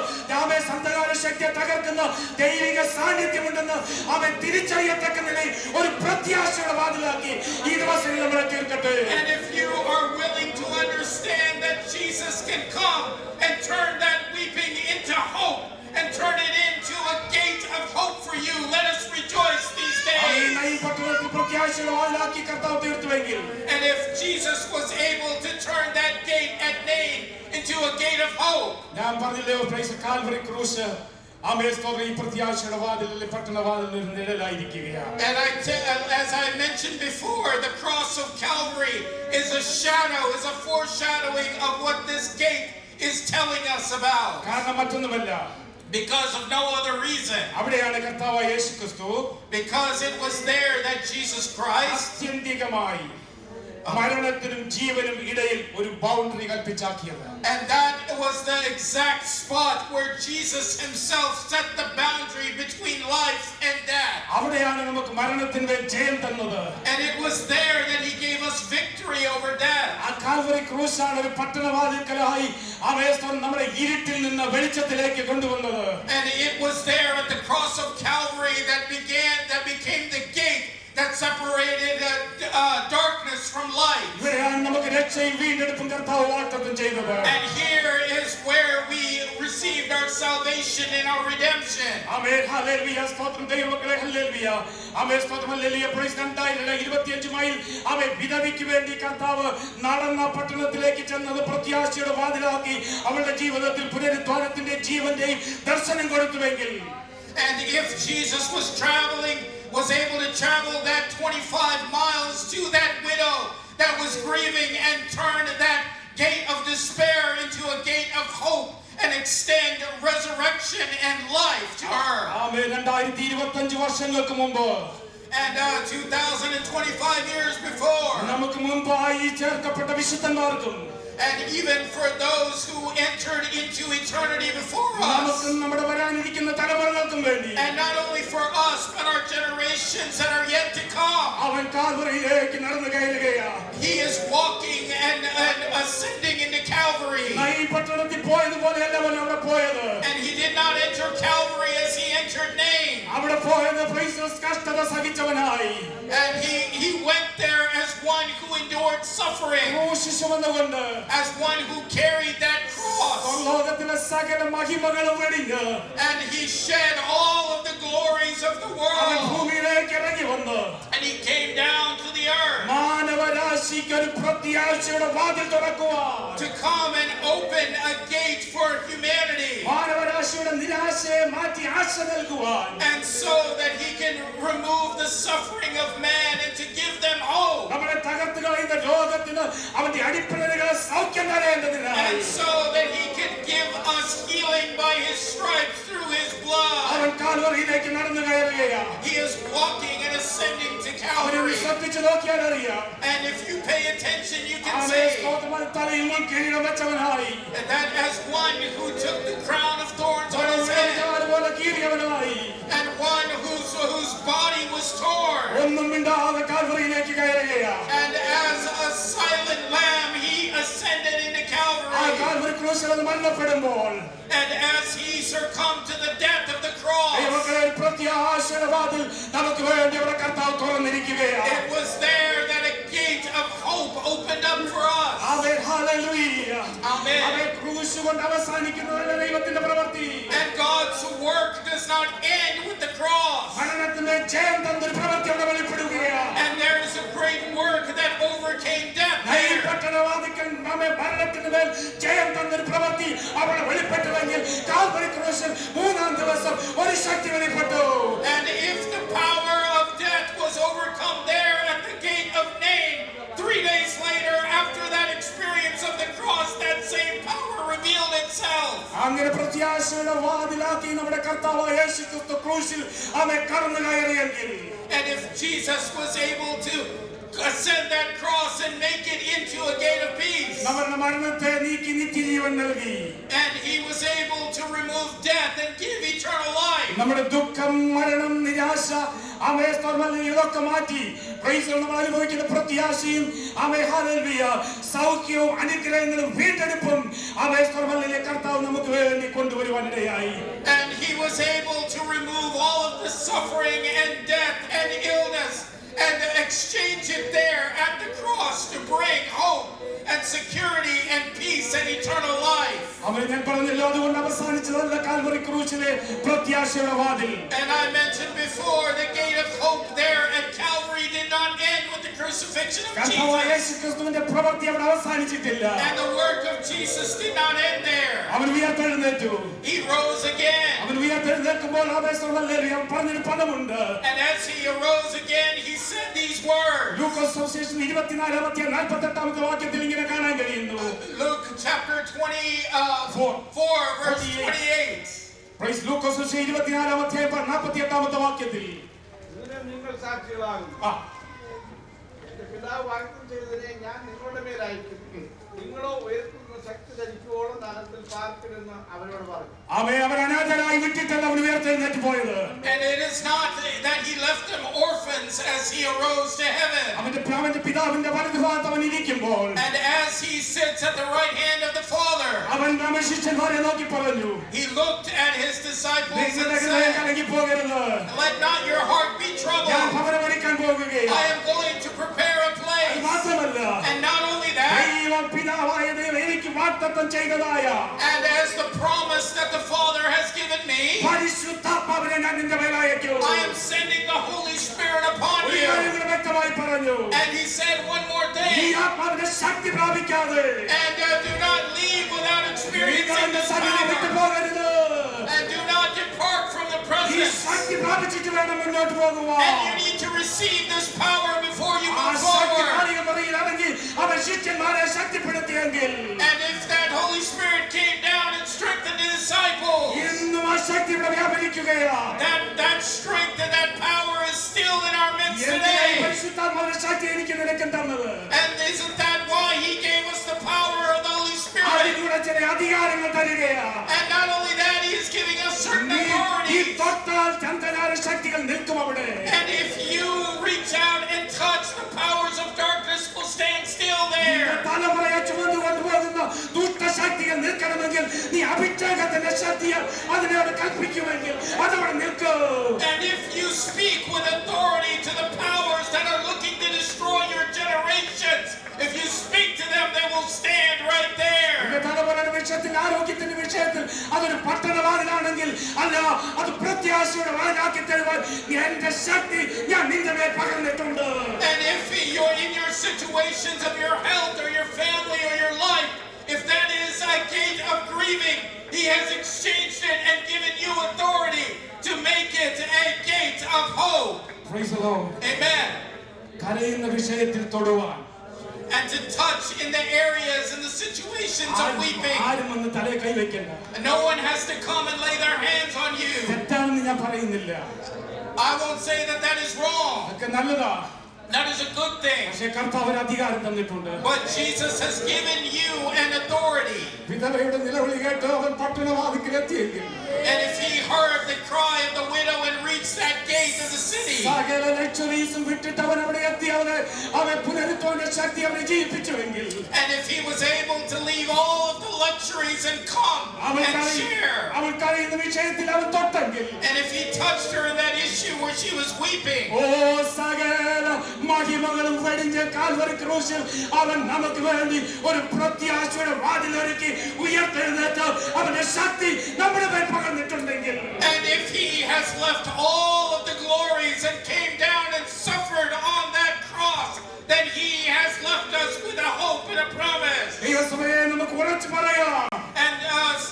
അവൻ സന്തകാല ശക്തിയെ തകർക്കുന്ന ദൈവിക സാന്നിധ്യമുണ്ടെന്ന് അവൻ തിരിച്ചറിയത്തക്ക നിലയിൽ ഒരു പ്രത്യാശയുടെ വാതിലാക്കി ഈ ദിവസങ്ങളിൽ നമ്മളെ തീർക്കട്ടെ. and if you are willing to understand that Jesus can come and turn that weeping into hope and turn it into a gate of hope for you, let us rejoice these days. ഈ പട്ടണത്തിൽ പ്രത്യാശയുടെ വാതിലാക്കി കർത്താവ് തീർത്തുവെങ്കിൽ, And if Jesus was able to turn that gate at Nain into a gate of hope, ഞാൻ പറഞ്ഞില്ലേ Calvary ക്രൂശ് ഈ പ്രത്യാശയുടെ വാതിലിൽ പട്ടണ വാതിലിൽ നിഴലായിരിക്കുകയാണ്. and as I mentioned before, the cross of Calvary is a shadow, is a foreshadowing of what this gate is telling us about. കാരണം മറ്റൊന്നുമല്ല, Because of no other reason. അവിടെയാണ് കർത്താവായ യേശു ക്രിസ്തു Because it was there that Jesus Christ, ആത്യന്തികമായി മരണത്തിനും ജീവനും ഇടയിൽ ഒരു boundary കൽപ്പിച്ചാക്കിയത്. and that was the exact spot where Jesus himself set the boundary between life and death. അവിടെയാണ് നമുക്ക് മരണത്തിന്റെ ജയം തന്നത്. And it was there that he gave us victory over death. ആ കാൽവറി ക്രൂശാണ് ഒരു പട്ടണവാതിൽക്കലായി നമ്മളെ ഇരുട്ടിൽ നിന്ന് വെളിച്ചത്തിലേക്ക് കൊണ്ടുവന്നത്. And it was there at the cross of Calvary that became the gate that separated darkness from light. ഇവിടെയാണ് നമുക്ക് രക്ഷയും വീണ്ടെടുപ്പും കർത്താവ് വാഗ്ദത്തം ചെയ്തത്. And here is where we received our salvation and our redemption. Amen, hallelujah, സ്തോത്രം ദൈവമക്കളെ, hallelujah, amen, സ്തോത്രം, hallelujah, price 2025 mile ആമേൻ വിധവയ്ക്ക് വേണ്ടി കർത്താവ് നടന്ന പട്ടണത്തിലേക്ക് ചെന്നത് പ്രത്യാശയുടെ വാതിലാക്കി അവളുടെ ജീവിതത്തിൽ പുനരുദ്ധാനത്തിന്റെ ജീവന്റെയും ദർശനം കൊടുത്തുവെങ്കിൽ, And if Jesus was able to travel that 25 miles to that widow that was grieving and turn that gate of despair into a gate of hope and extend resurrection and life to her. ആമേൻ, 2025 വർഷങ്ങൾക്ക് മുമ്പ്, And 2025 years before, നമുക്ക് മുമ്പായി ചേർക്കപ്പെട്ട വിശുദ്ധന്മാർക്കും, and even for those who entered into eternity before us, നമുക്കും നമ്മുടെ വരാനിരിക്കുന്ന തലമുറകൾക്കും വേണ്ടി, and not only for us but our generations that are yet to come, അവൻ കാൽവറിയിലേക്ക് നടന്നു കയറുകയാണ്. he is walking and ascending into Calvary. ഈ പട്ടണത്തിൽ പോയതുപോലെയല്ല അവൻ അവിടെ പോയത്. And he did not enter Calvary as he entered Nain. അവിടെ പോയത് കഷ്ടത സഹിച്ചവനായി, And he went there as one who endured suffering, ക്രൂശ് ചുമന്നുകൊണ്ട്, as one who carried that cross. ലോകത്തിലെ സകല മഹിമകളും വെടിഞ്ഞ്, And he shed all of the glories of the അവൻ world. ഭൂമിയിലേക്ക് ഇറങ്ങി വന്ന് And he came down to the earth മാനവരാശിക്ക് ഒരു പ്രത്യാശയുടെ വാതിൽ തുറക്കുവാൻ, to come and open a gate for humanity. മാനവരാശിയുടെ നിരാശയെ മാറ്റി ആശ നൽകുവാൻ, And so that he can remove the suffering of man and to give them hope. നമ്മളെ തകർത്ത് കളയുന്ന ലോകത്തിന് അവന്റെ അടിപ്പിണരുകളെ സൗഖ്യം തരേണ്ടതിനായി, And so that he can give us healing by his stripes through his blood. അവൻ കാൽവറിയിലേക്ക് നടന്നു കയറുകയാണ്. He is walking and ascending to അവനെ Calvary. ശ്രദ്ധിച്ചു നോക്കിയാൽ അറിയാം, And if you pay attention, you can അവനെ say സ്തോത്രമായി തലയിൽ മുൻ കിരീടം വെച്ചവനായി, that as one who took the crown of thorns on his head, പോലെ കീറിയവനായി, and one whose body was torn, ഒന്നും മിണ്ടാതെ കാൽവറിയിലേക്ക് കയറുകയാണ്. and as a silent lamb he ascended into ആ Calvary. Calvary ക്രൂശിൽ അത് മരണപ്പെടുമ്പോൾ, And as he succumbed to the death of the cross, ദൈവമക്കളെ, പ്രത്യാശയുടെ വാതിൽ നമുക്ക് വേണ്ടി അവിടെ കർത്താവ് തുറന്നിരിക്കുകയാണ്. it was there that a gate of hope opened up for us. Amen, hallelujah. Amen. അവൻ ക്രൂശ് കൊണ്ട് അവസാനിക്കുന്നതല്ല ദൈവത്തിന്റെ പ്രവൃത്തി. And God's work does not end with the cross. മരണത്തിന്റെ ജയം തന്നൊരു പ്രവൃത്തി അവിടെ വെളിപ്പെടുകയാണ്. And there is a great work that overcame death ഈ there. പട്ടണവാദിക്കൻ നമ്മെ മരണത്തിന് മേൽ ജയം തന്നൊരു പ്രവൃത്തി അവിടെ വെളിപ്പെട്ടുവെങ്കിൽ കാൽവരി ക്രൂശിൽ 3-ാം ദിവസം ഒരു ശക്തി വെളിപ്പെട്ടു. And if the power of death was overcome there at the gate of Nain, 3 days later after that experience of the cross, അവരെ പ്രത്യാശയുടെ വാതിലാക്കി നമ്മുടെ കർത്താവായ യേശുക്രിസ്തു ക്രൂശിൽ അവൻ കടന്നു കയറിയെങ്കിൽ, and if Jesus was able to ascend that cross and make it into a gate of peace, നമ്മുടെ മരണത്തെ നീക്കി നിത്യജീവൻ നൽകി, and he was able to remove death and give eternal life, നമ്മുടെ ദുഃഖം, മരണം, നിരാശ, ആമേ സ്തോത്രം, ഇതൊക്കെ മാറ്റി നമ്മൾ അനുഭവിക്കുന്ന പ്രത്യാശയും, ആമേ ഹല്ലേലൂയ, സൗഖ്യവും അനുഗ്രഹങ്ങളും വീണ്ടെടുപ്പും, ആമേ സ്തോത്രം, കർത്താവ് നമുക്ക് വേണ്ടി കൊണ്ടുവരുവാനിടയായി. and he was able to remove all of the suffering and death and illness and exchange it there at the cross to bring hope and security and peace and eternal life. ഞാൻ പറഞ്ഞല്ലോ, അതുകൊണ്ട് അവസാനിച്ചതല്ല Calvary ക്രൂശിലെ പ്രത്യാശയുടെ വാതിൽ. And I mentioned before, the gate of hope there at Calvary did not end with the crucifixion of കർത്താവായ Jesus. യേശുക്രിസ്തുവിന്റെ പ്രവൃത്തി അവിടെ അവസാനിച്ചിട്ടില്ല. And the work of Jesus did not end there. അവൻ ഉയർത്തെഴുന്നേറ്റു. He rose again. അവൻ ഉയർത്തെഴുന്നേൽക്കുമ്പോൾ hallelujah പറഞ്ഞൊരു പദമുണ്ട്. And as he arose again, he said these words. ലൂക്കോസ് സുവിശേഷം 24:48 വാക്യത്തിൽ ഇങ്ങനെ കാണാൻ കഴിയുന്നു. Luke chapter 24 verse 28. പ്രൈസ് ലൂക്കോസ് സുവിശേഷം 24:48 വാക്യത്തിൽ, ഇതിന് നിങ്ങൾ സാക്ഷികളാകും. എന്റെ പിതാവ് വാഗ്ദത്തം ചെയ്തതിനെ ഞാൻ നിങ്ങളുടെ മേൽ അയക്കും. നിങ്ങളോ ഉയർത്തുന്ന ശക്തി ധരിക്കുവോളം നരകത്തിൽ പാർക്കരുതെന്ന് അവരോട് പറഞ്ഞു. അവൻ അനാഥരായി വിട്ടിട്ടല്ല അവൻ ഉയർത്തെഴുന്നേറ്റ് പോയത്. And it is not that he left them orphans as he arose to heaven. അവന്റെ പിതാവിന്റെ വലതുഭാഗത്ത് അവൻ ഇരിക്കുമ്പോൾ, And as he sits at the right hand of the Father, അവൻ ശിഷ്യന്മാരെ നോക്കി പറഞ്ഞു, he looked at his disciples and നിങ്ങളുടെ ഹൃദയം said, കലങ്ങിപ്പോകരുത്. let not your heart be ഞാൻ troubled. ഭവനമൊരുക്കാൻ പോകുകയാണ്. I am going to prepare a place. മാത്രമല്ല, And not only that, ദൈവം പിതാവായ ദൈവം എനിക്ക് വാഗ്ദത്തം ചെയ്തതായ and as the promise that the Father has given me, പരിശുദ്ധാത്മാവിനെ ഞാൻ നിന്റെ മേൽ അയക്കും. I am sending the Holy Spirit upon ഒരു you. കാര്യം കൂടെ വ്യക്തമായി പറഞ്ഞു, And he said one more ഈ thing, ആത്മാവിന്റെ ശക്തി പ്രാപിക്കാതെ and do not leave without നീ experiencing എന്റെ this സന്നിധി വിട്ടു power, പോകരുത്. and do not depart from the ഈ presence. ശക്തി പ്രാപിച്ചിട്ട് വേണം മുന്നോട്ട് പോകുവാൻ. And you need to receive this power before you ആ move ശക്തി forward. മാളികമുറിയിൽ ഇറങ്ങി അവൻ ശിഷ്യന്മാരെ ശക്തിപ്പെടുത്തിയെങ്കിൽ, And if that Holy Spirit came down and strengthened the disciples, ഇന്നും ആ ശക്തി ഇവിടെ വ്യാപരിക്കുകയാ. that strength and that power is still in our midst എന്തിനാ ഈ today. പരിശുദ്ധാത്മാവിന്റെ ശക്തി എനിക്ക് നിനക്കും തന്നത്? And isn't that why he gave us the power of the Holy Spirit? അതിലൂടെ ചില അധികാരങ്ങൾ തരികയാ. And not only that, he is giving us certain നീ authorities. തൊട്ടാൽ ചന്ദ്രനാര ശക്തികൾ നിൽക്കും അവിടെ. And if you reach out and touch, the powers of darkness will stand still there. തലമുറയെ ചുമന്നു കൊണ്ടുപോകുന്ന ദുഷ്ടശക്തികൾ നിൽക്കണമെങ്കിൽ നീ അഭിഷേകത്തിന്റെ ശക്തിയാൽ അതിനോട് കൽപ്പിക്കുമെങ്കിൽ അതവിടെ നിൽക്കും. And if you speak with authority to the powers that are looking to destroy your generations, if you speak to them, they will stand right there. തലമുറയുടെ വിഷയത്തിൽ, ആരോഗ്യത്തിന്റെ വിഷയത്തിൽ അതൊരു പട്ടണവാതിലാണെങ്കിൽ അല്ല, അത് പ്രത്യാശയുടെ വാതിലാക്കി തരുവാൻ എന്റെ ശക്തി ഞാൻ നിന്റെ മേൽ പകർന്നിട്ടുണ്ട്. And if you're in your situations of your health or your family or your life, if that is a gate of grieving, he has exchanged it and given you authority to make it a gate of hope. Praise the Lord. Amen. കരയുന്ന വിഷയത്തിൽ തൊടുവാൻ, And to touch in the areas and the situations of weeping. ആരും വന്ന് തലയെ കൈവയ്ക്കണ്ട. And no one has to come and lay their hands on you. തെറ്റാണെന്ന് ഞാൻ പറയുന്നില്ല. I won't say that that is wrong. അതൊക്കെ നല്ലതാ. That is a good thing. പക്ഷേ കർത്താവ് ഒരു അധികാരം തന്നിട്ടുണ്ട്. But Jesus has given you an authority. വിധവയുടെ നിലവിളി കേട്ട് അവൻ പട്ടണവാതിൽക്കൽ എത്തിയെങ്കിൽ, And if he heard the cry of the widow and reached that gate of the city, സകല ലക്ഷറീസും വിട്ടിട്ട് അവൻ അവിടെ എത്തി, അവൻ പുനരുത്ഥാന ശക്തി അവനെ ജീവിപ്പിച്ചുവെങ്കിൽ, and if he was able to leave all of the luxuries and come and share, അവൾ കഴിയുന്ന വിഷയത്തിൽ അവൻ തൊട്ടെങ്കിൽ, and if he touched her in that issue where she was weeping, ഓ സകല മഹിമകളും വെടിഞ്ഞ കാൽവരി ക്രൂശിൽ അവൻ നമുക്ക് വേണ്ടി ഒരു പ്രത്യാശയുടെ വാതിലൊരുക്കി ഉയർത്തെഴുന്നേറ്റ് അവന്റെ ശക്തി നമ്മുടെ മേൽ പകർന്നിട്ടുണ്ടെങ്കിൽ, and if he has left all of the glories and came down and suffered on that cross, then he has left us with a hope and a promise. ദൈവസഭയെ നമുക്ക് ഉറച്ചു പറയാം, And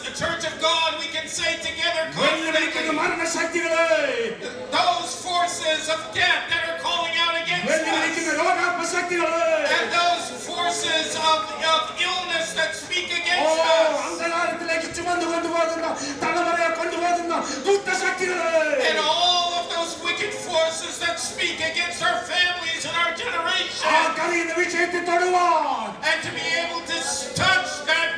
the Church of God, we can say together വെല്ലുവിളിക്കുന്ന confidently, മരണശക്തികളെ, those forces of death that are calling out against വെല്ലുവിളിക്കുന്ന us, രോഗാത്മശക്തികളെ, and those forces of illness that speak oh against us, അന്ധകാരത്തിലേക്ക് ചുമ ചുമന്നു കൊണ്ടുപോകുന്ന തലമുറയെ കൊണ്ടുപോകുന്ന ദുഷ്ടശക്തികളെ and all of those wicked forces that speak against our families and our ആ generation, കരിയുന്ന വിഷയത്തിൽ തൊടുവാൻ and to be able to touch that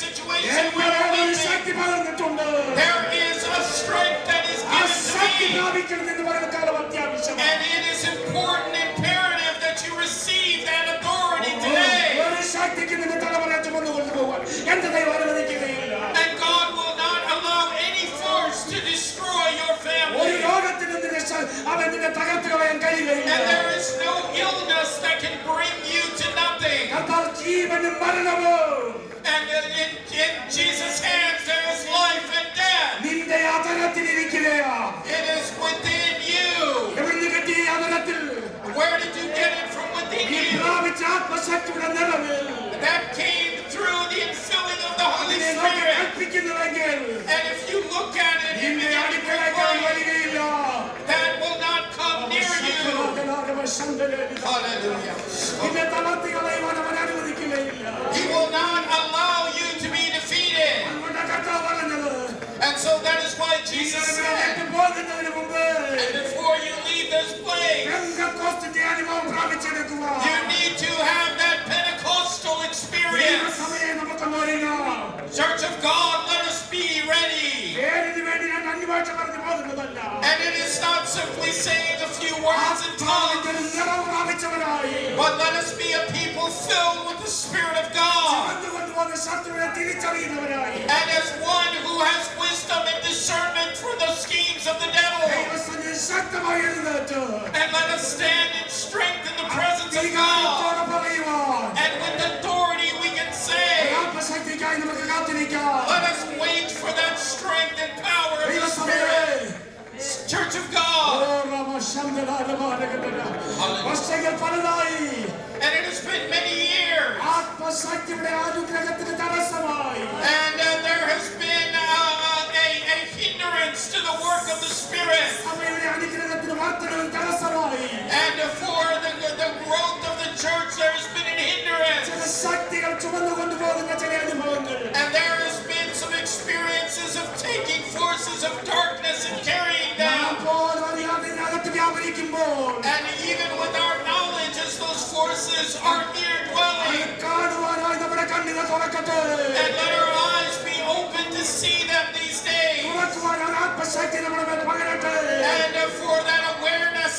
situation where എന്നോട് we're ഒരു living. Shakti പകർന്നിട്ടുണ്ട്. There is a strength that is ആ given Shakti to me, പ്രാപിക്കണം എന്ന് പറയുന്ന കാലം അത്യാവശ്യമാണ്. and it is important, imperative that you receive that authority today. ഒരു ശക്തിക്ക് നിന്റെ തലമുറയെ ചുമന്നു കൊണ്ടുപോകാൻ എന്റെ ദൈവം അനുവദിക്കുകയില്ല. And God will not allow any force to destroy your ഒരു family. രോഗത്തിന് അവൻ നിന്നെ തകർത്ത് കളയാൻ കഴിയുകയില്ല. And there is no illness that can bring you to nothing. കർത്താവ് ജീവനും മരണവും And in Jesus' hands there is life and death. നിന്റെ അതരത്തിലിരിക്കുകയാ. It is within you. എവിടുന്ന് കിട്ടി ഈ അതരത്തിൽ? Where did you get it from within നീ you? പ്രാപിച്ച ആത്മശക്തിയുടെ നിറവിൽ That came through the infilling of the Holy അതിനെ നോക്കി Spirit. കൽപ്പിക്കുന്നുവെങ്കിൽ And if you look at it and നിന്റെ begin to അടുക്കലേക്ക് pray, വരികയില്ല. that will not come near you. Hallelujah. നിന്നെ തളർത്തി കളയുവാൻ അവൻ അനുവദിക്കുകയില്ല. He will not allow you to be defeated. അതുകൊണ്ടാ കർത്താവ് പറഞ്ഞത്, And so that is why Jesus said, പോകുന്നതിന് മുമ്പ് and before you leave this place, പെന്തക്കോസ്തിന്റെ അനുഭവം പ്രാപിച്ചെടുക്കുവാൻ you need to have that Pentecostal experience. ദൈവസഭയെ നമുക്കൊന്ന് ഒരുങ്ങാം. Church of God, let us be ready. പേരിന് വേണ്ടി ഞാൻ അന്യഭാഷ പറഞ്ഞു പോകുന്നതല്ല. And it is not simply saying a few words in tongues, ആത്മാവിന്റെ നിറവ് പ്രാപിച്ചവരായി but let us be a people filled with the Spirit of God. കൊണ്ടുവന്ന ശത്രുവിനെ തിരിച്ചറിയുന്നവരായി And as one who has wisdom and discernment for the schemes of the devil. ദൈവസന്നിധിയിൽ ശക്തമായി എഴുന്നേറ്റ് And let us stand in strength in the presence of God. അധികാരത്തോടെ പറയുവാൻ And with authority we can say, ആത്മശക്തിക്കായി നമുക്ക് കാത്തിരിക്കാം. let us wait for that strength and power of the ദൈവസഭയെ Spirit. Church of God. വർഷങ്ങൾ പലതായി And it has been many years. ആത്മശക്തിയുടെ അനുഗ്രഹത്തിന് തടസ്സമായി And there has been a hindrance to the work of the Spirit. സഭയുടെ അനുഗ്രഹത്തിന് വർധനവിന് തടസ്സമായി And for the growth of the church, there has been an hindrance. ചില ശക്തികൾ ചുമന്നു കൊണ്ടുപോകുന്ന ചില അനുഭവങ്ങൾ And there has been some experiences of taking forces of darkness and carrying them. അപ്പോൾ അറിയാതിനകത്ത് വ്യാപരിക്കുമ്പോൾ And even with our knowledge, as those forces are near dwelling, കാണുവാനായി നമ്മുടെ കണ്ണുകൾ തുറക്കട്ടെ. and let our eyes be open to see them these days. തുറക്കുവാൻ ആത്മശക്തി നമ്മുടെ മേൽ പകരട്ടെ. And for that awareness,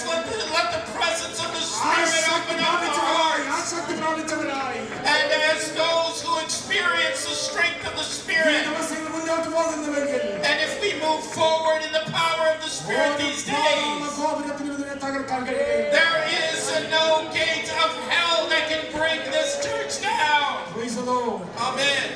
let the presence of the Spirit open up our hearts. ആശക്തി പ്രാപിച്ചവരായി And as those who experience the strength of the ഈ Spirit, ദിവസങ്ങൾ മുന്നോട്ട് പോകുന്നുവെങ്കിൽ and if we move forward in the power of the Spirit these days, ഗോപുരത്തിന് ഇതിനെ തകർക്കാൻ കഴിയും. there is no gate of hell that can bring this church down. Praise the Lord. Amen.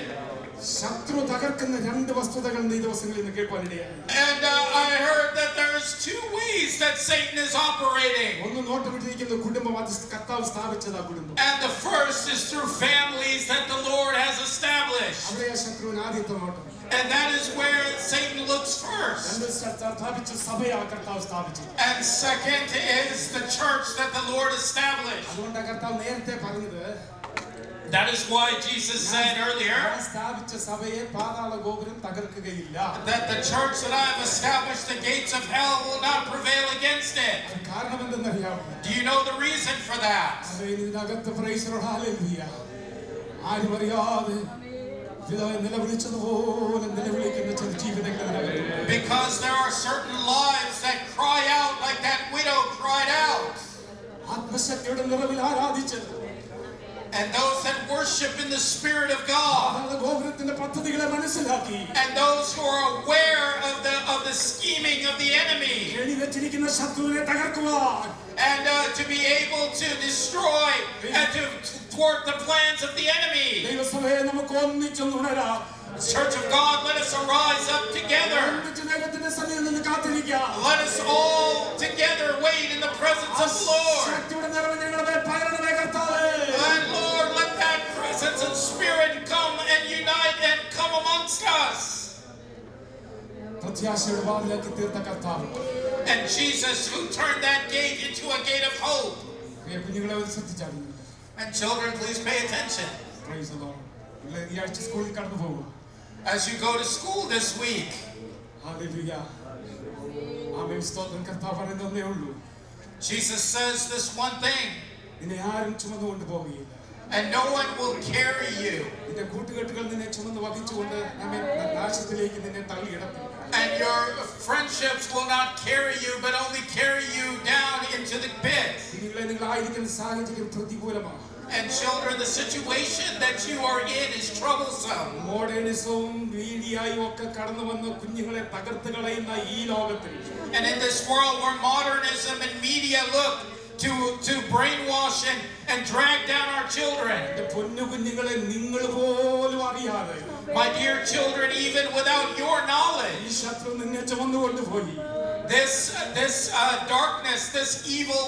ശത്രു തകർക്കുന്ന രണ്ട് വസ്തുതകൾ ഈ ദിവസങ്ങളിൽ നിന്ന് കേൾക്കാനിടയായി. And I heard that there's two ways that Satan is operating. ഒന്ന് നോട്ടമിട്ടിരിക്കുന്ന കുടുംബം, അത് കർത്താവ് സ്ഥാപിച്ചതാ കുടുംബം. And the first is through families that the Lord has established. അവിടെ ശത്രുവിന് ആദ്യത്തെ നോട്ടം. And that is where Satan looks first. രണ്ട് സ്ഥാപിച്ച സഭയാ കർത്താവ് സ്ഥാപിച്ചത്. And second is the church that the Lord established. അതുകൊണ്ട് കർത്താവ് നേരത്തെ പറഞ്ഞത്, That is why Jesus said earlier സ്ഥാപിച്ച സഭയെ പാതാള ഗോപുരം തകർക്കുകയില്ല. that the church that I have established, the gates of hell will not prevail against it. കാരണം എന്തെന്നറിയാമോ? Do you know the reason for that? ഇതിനകത്ത് പ്രൈസ് ദി ലോർഡ്, ഹല്ലേലൂയ. ആരും അറിയാതെ നിലവിളിച്ചതുപോലെ നിലവിളിക്കുന്ന ചില ജീവിതങ്ങൾ ഇതിനകത്ത്. Because there are certain lives that cry out like that widow cried out. ആത്മശക്തിയുടെ നിറവിൽ ആരാധിച്ചത്, And those that worship in the Spirit of God. ഗോപുരത്തിന്റെ പദ്ധതികളെ മനസ്സിലാക്കി, And those who are aware of the scheming of the enemy. വെച്ചിരിക്കുന്ന ശത്രുവിനെ തകർക്കുവാൻ, And to be able to destroy and to thwart the plans of the enemy. ദൈവസഭയെ നമുക്ക് ഒന്നിച്ചൊന്ന് ഉണരാം. Church of God, let us arise up together. ഒന്നിച്ച് ദൈവത്തിന്റെ സന്നിധിയിൽ നിന്ന് കാത്തിരിക്കാം. Let us all together wait in the presence of the Lord. ശക്തിയുടെ നിറവ് ഞങ്ങളുടെ മേൽ പകരണമേ കർത്താവേ. And Lord, let that presence and spirit come and unite and come amongst us. പ്രത്യാശയുടെ വാതിലാക്കി തീർത്ത കർത്താവ്. And Jesus, who turned that gate into a gate of hope. പ്രിയ കുഞ്ഞുങ്ങളെ ഒന്ന് ശ്രദ്ധിച്ചാൽ, And children, please pay attention. Praise the Lord. ഈ ആഴ്ച സ്കൂളിൽ കടന്നു പോവുക. As you go to school this week, hallelujah. Amen. സ്തോത്രം. കർത്താവ് പറയുന്നതേ ഉള്ളൂ. Jesus says this one thing, നിന്നെ ആരും ചുമന്നുകൊണ്ട് പോകുകയില്ല. and no one will carry you. നിന്റെ കൂട്ടുകെട്ടുകൾ നിന്നെ ചുമന്ന് വഹിച്ചുകൊണ്ട് നമ്മെ നാശത്തിലേക്ക് നിന്നെ തള്ളിയിടത്തില്ല. And your friendships will not carry you, but only carry you down into the pit. നിങ്ങളായിരിക്കുന്ന സാഹചര്യം പ്രതികൂലമാണ്. And children, the situation that you are in is troublesome. മോഡേണിസവും മീഡിയയും ഒക്കെ കടന്നു വന്ന് കുഞ്ഞുങ്ങളെ തകർത്ത് കളയുന്ന ഈ ലോകത്തിൽ, And in this world where modernism and media look to brainwash and drag down our children, പൊന്നു കുഞ്ഞുങ്ങളെ നിങ്ങൾ പോലും അറിയാതെ, my dear children, even without your knowledge, ഈ ശത്രു നിന്നെ ചുമന്നുകൊണ്ട് പോയി. this darkness, this evil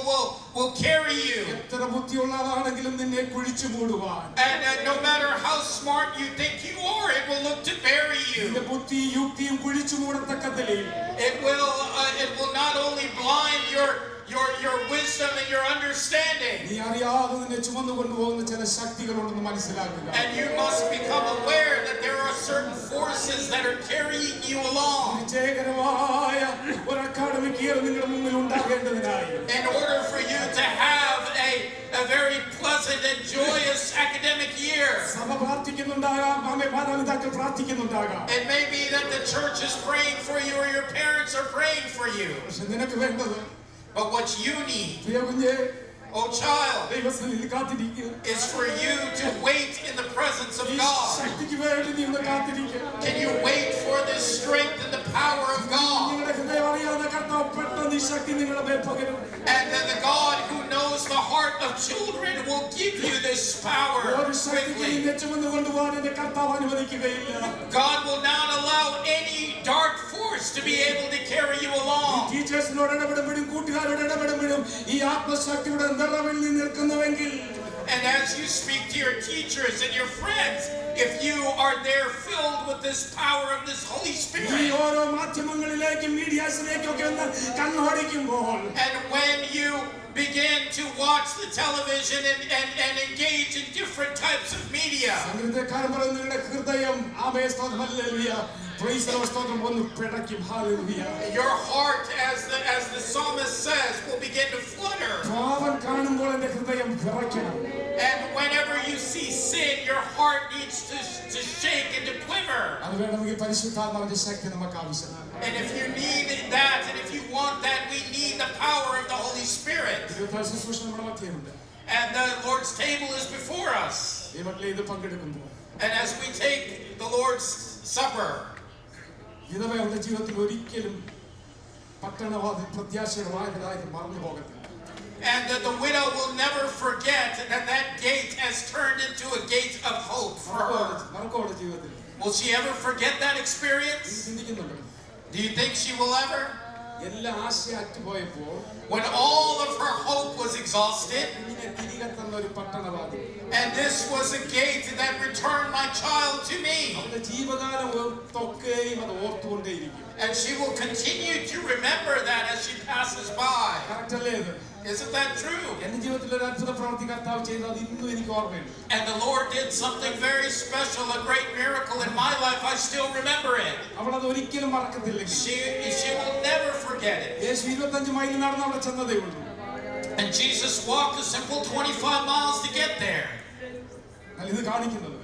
will carry you. എത്ര ബുദ്ധിയുള്ളതാണെങ്കിലും നിന്നെ കുഴിച്ചു മൂടുവാൻ, And no matter how smart you think you are, it will look to bury നിന്റെ you. ബുദ്ധി യുക്തിയും കുഴിച്ചു മൂടത്തക്കത്തിലേ. It will not only blind your wisdom and your understanding. നീ അറിയാതെ നിന്നെ ചുമന്നു കൊണ്ടുപോകുന്ന ചില ശക്തികളുണ്ടെന്ന് മനസ്സിലാക്കുക. And you must become aware that there are certain forces that are carrying you along. വിജയകരമായ ഒരു അക്കാഡമിക് ഇയർ നിങ്ങളുടെ മുമ്പിൽ ഉണ്ടാകേണ്ടതിനായി, In order for you to have a very pleasant and joyous academic year. സഭ പ്രാർത്ഥിക്കുന്നുണ്ടാകാം, മാതാപിതാക്കൾ പ്രാർത്ഥിക്കുന്നുണ്ടാകാം. It may be that the church is praying for you or your parents are praying for you. പക്ഷെ നിനക്ക് വേണ്ടത്, But what you need, പ്രിയ കുഞ്ഞേ, oh child, ദൈവസന്നിധിയിൽ കാത്തിരിക്കുക. is for you to wait in the presence of ഈ God. ശക്തിക്ക് വേണ്ടി നീ ഒന്ന് കാത്തിരിക്കുക. Can you wait for this strength and the power of God? നിങ്ങളുടെ ഹൃദയം അറിയാതെ കർത്താവ് പെട്ടെന്ന് ഈ ശക്തി നിങ്ങളുടെ മേൽ പകരും. And then the God who knows the heart of children will give you this power ഒരു ശക്തിക്ക് quickly. നിന്നെ ചുമന്നു കൊണ്ടുപോകാൻ എന്റെ കർത്താവ് അനുവദിക്കുകയില്ല. God will not allow any dark force to be able to carry you along. ടീച്ചേഴ്സിനോട് ഇടപെടുമ്പോഴും കൂട്ടുകാരോട് ഇടപെടുമ്പോഴും ഈ ആത്മശക്തിയുടെ നിറവിൽ നീ നിൽക്കുന്നുവെങ്കിൽ, And as you speak to your teachers and your friends, if you are there filled with this power of this Holy ഈ Spirit, ഓരോ മാധ്യമങ്ങളിലേക്കും മീഡിയാസിലേക്കും ഒക്കെ ഒന്ന് കണ്ണോടിക്കുമ്പോൾ, and when you begin to watch the television and engage in different types of media, സംഗീതക്കാരൻ പറയുന്നു, നിങ്ങളുടെ ഹൃദയം ആമേൻ സ്തോത്രം hallelujah praise the Lord സ്തോത്രം ഒന്ന് പിടയ്ക്കും. Hallelujah. your heart, as the psalmist says, will begin to flutter. പാപം കാണുമ്പോൾ എന്റെ ഹൃദയം വിറയ്ക്കണം. And whenever you see sin, your heart needs to shake and to quiver. അത് വേണമെങ്കിൽ പരിശുദ്ധാത്മാവിന്റെ ശക്തി നമുക്ക് ആവശ്യമാണ്. And if you need that, and if you want that, we need the power of the Holy Spirit. ഇരുപത്താറ് ശുശ്രൂഷ നമ്മുടെ മധ്യമുണ്ട്. And the Lord's table is before us. ഈ മക്കളെ ഇത് പങ്കെടുക്കുമ്പോൾ And as we take the Lord's Supper, വിധവ അവരുടെ ജീവിതത്തിൽ ഒരിക്കലും പട്ടണവാദി പ്രത്യാശയുടെ വാതിലായി മറന്നു പോകത്തില്ല. and the widow will never forget that gate has turned into a gate of hope for her. മറക്കോടെ ജീവിതത്തിൽ Will she ever forget that experience? ചിന്തിക്കുന്നുണ്ട്. Do you think she will ever? എല്ലാ ആശ അറ്റുപോയപ്പോൾ When all of her hope was exhausted, കുഞ്ഞിനെ തിരികെ തന്ന ഒരു പട്ടണവാദി, and this was a gate that returned my child to me, അവരുടെ ജീവകാലം തൊക്കെയും അത് ഓർത്തുകൊണ്ടേയിരിക്കും. and she will continue to remember that as she passes by. Correct അല്ലേ ഇത്? Isn't that true? എന്റെ ജീവിതത്തിൽ ഒരു അത്ഭുത പ്രവൃത്തി കർത്താവ് ചെയ്തത് അത് ഇന്നും എനിക്ക് ഓർമ്മയുണ്ട്. And the Lord did something very special, a great miracle in my life. I still remember it. അവൾ അത് ഒരിക്കലും മറക്കത്തില്ല. She will never forget it. യേശു 25 മൈൽ നടന്ന് അവിടെ ചെന്നതേ ഉള്ളൂ. And Jesus walked a simple 25 miles to get there. എന്നാൽ ഇത് കാണിക്കുന്നത്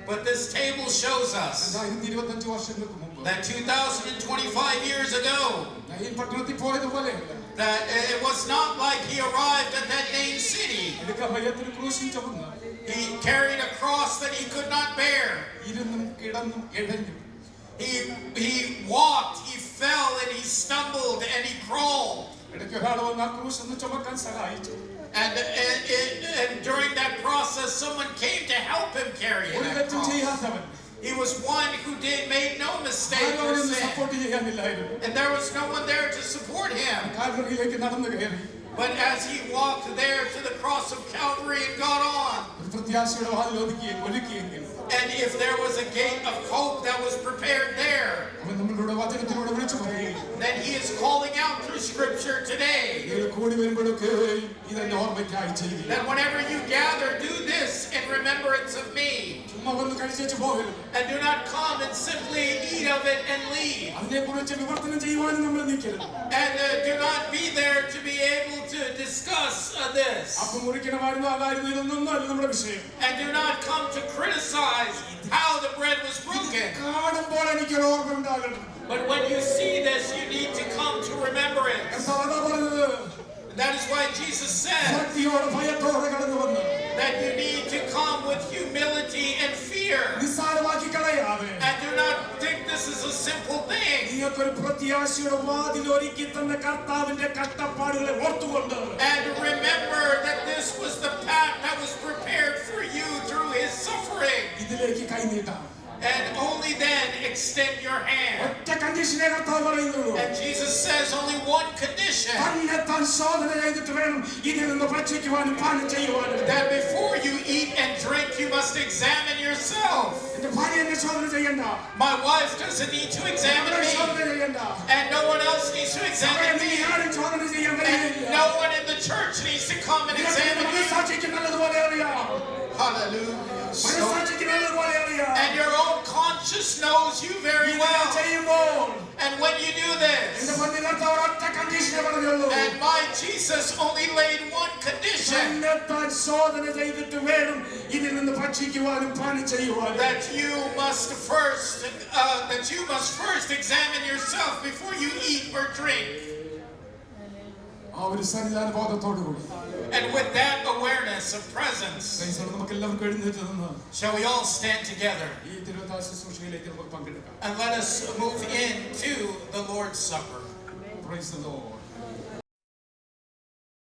But this table shows us 2025 വർഷങ്ങൾക്ക് മുമ്പ് that 2025 years ago, ഈ പട്ടണത്തിൽ പോയതുപോലെയല്ല. that it was not like he arrived at that named city. എടുക്ക ഭയത്തിന് ക്രൂശും ചുമന്ന് He carried a cross that he could not bear. ഇരുന്നും കിടന്നും ഇഴഞ്ഞു. He walked, he fell, and he stumbled, and he crawled. ഇടയ്ക്ക് ഒരാൾ വന്ന് ആ ക്രൂശ് ഒന്ന് ചുമക്കാൻ സഹായിച്ചു. And during that process, someone came to help him carry ഒരു that തെറ്റും cross. ചെയ്യാത്തവൻ, He was one who made no mistake or ആരോരും sin. സപ്പോർട്ട് ചെയ്യാനില്ലായിരുന്നു. And there was no one there to support him. കാൽവറിയിലേക്ക് നടന്നു കയറി But as he walked there to the cross of Calvary and got on, ഒരു പ്രത്യാശയുടെ വാതിൽ ഒരുക്കിയെങ്കിൽ and if there was a gate of hope that was prepared there, അവൻ നമ്മളുടെ വചനത്തിലൂടെ വിളിച്ചു പറയുകയും then he is calling out through Scripture today നിങ്ങൾ കൂടി വരുമ്പോഴൊക്കെ ഇതെന്റെ ഓർമ്മയ്ക്കായി ചെയ്യുക. that whenever you gather, do this in remembrance of me. ചുമ്മാ വന്ന് കഴിച്ചു പോകരുത്. And do not come and simply eat of it and leave. അതിനെക്കുറിച്ച് വിവർത്തനം ചെയ്യുവാനും നമ്മൾ നിൽക്കരുത്. And do not be there to be able to discuss this. അപ്പം മുറിക്കണമായിരുന്നു അതായിരുന്നു ഇതൊന്നും അല്ല നമ്മുടെ വിഷയം. And do not come to criticize how the bread was broken. കാണുമ്പോൾ എനിക്കൊരു ഓർമ്മ ഉണ്ടാകണം. But when you see this, you need to come to remembrance. കർത്താവ് പറഞ്ഞത് That is why Jesus said ഭക്തിയോടെ ഭയത്തോടെ കടന്നു വന്നു that you need to come with humility and fear. നിസ്സാരമാക്കി കളയാതെ And do not think this is a simple thing. നിങ്ങൾക്കൊരു പ്രത്യാശയുടെ വാതിൽ ഒരുക്കി തന്ന കർത്താവിന്റെ കഷ്ടപ്പാടുകളെ ഓർത്തുകൊണ്ട് And remember that this was the path that was prepared for you through his suffering. ഇതിലേക്ക് കൈനീട്ടാം. And only then extend your hand. ഒറ്റ കണ്ടീഷനെ കർത്താവ് പറയുന്നുള്ളൂ. And Jesus says only one condition. തന്നെത്താൻ ശോധന ചെയ്തിട്ട് വേണം ഇതിൽ നിന്ന് ഭക്ഷിക്കുവാനും പാനം ചെയ്യുവാനും. That before you eat and drink, you must examine yourself. എന്റെ ഭാര്യ എന്നെ ശോധന ചെയ്യണ്ട. My wife doesn't need to examine ശോധന me. ചെയ്യണ്ട. And no one else needs to examine me. ആരും ശോധന ചെയ്യാൻ And കഴിയില്ല. no one in the church needs to come and examine me. മനസ്സാക്ഷിക്ക് നല്ലതുപോലെ അറിയാം. Hallelujah. മനസ്സാക്ഷിക്ക് നല്ലതുപോലെ അറിയാം. And your own conscience knows you very well. ചെയ്യുമ്പോൾ And when you do this, എന്റെ പൊന്നു കർത്താവ് ഒറ്റ കണ്ടീഷനെ പറഞ്ഞുള്ളൂ. and my Jesus only laid one condition, തന്നെത്താൻ ശോധന ചെയ്തിട്ട് വേണം ഇതിൽ നിന്ന് ഭക്ഷിക്കുവാനും പാനം ചെയ്യുവാനും. that you must first examine yourself before you eat or drink. ആ ഒരു സന്നിധാന ബോധത്തോടുകൂടി And with that awareness of presence, നമുക്ക് എല്ലാവർക്കും എഴുന്നേറ്റ് നിന്ന് shall we all stand together ഈ തിരുവത്താഴ ശുശ്രൂഷയിലേക്ക് നമുക്ക് പങ്കെടുക്കാം. and let us move into the Lord's Supper. Praise the Lord.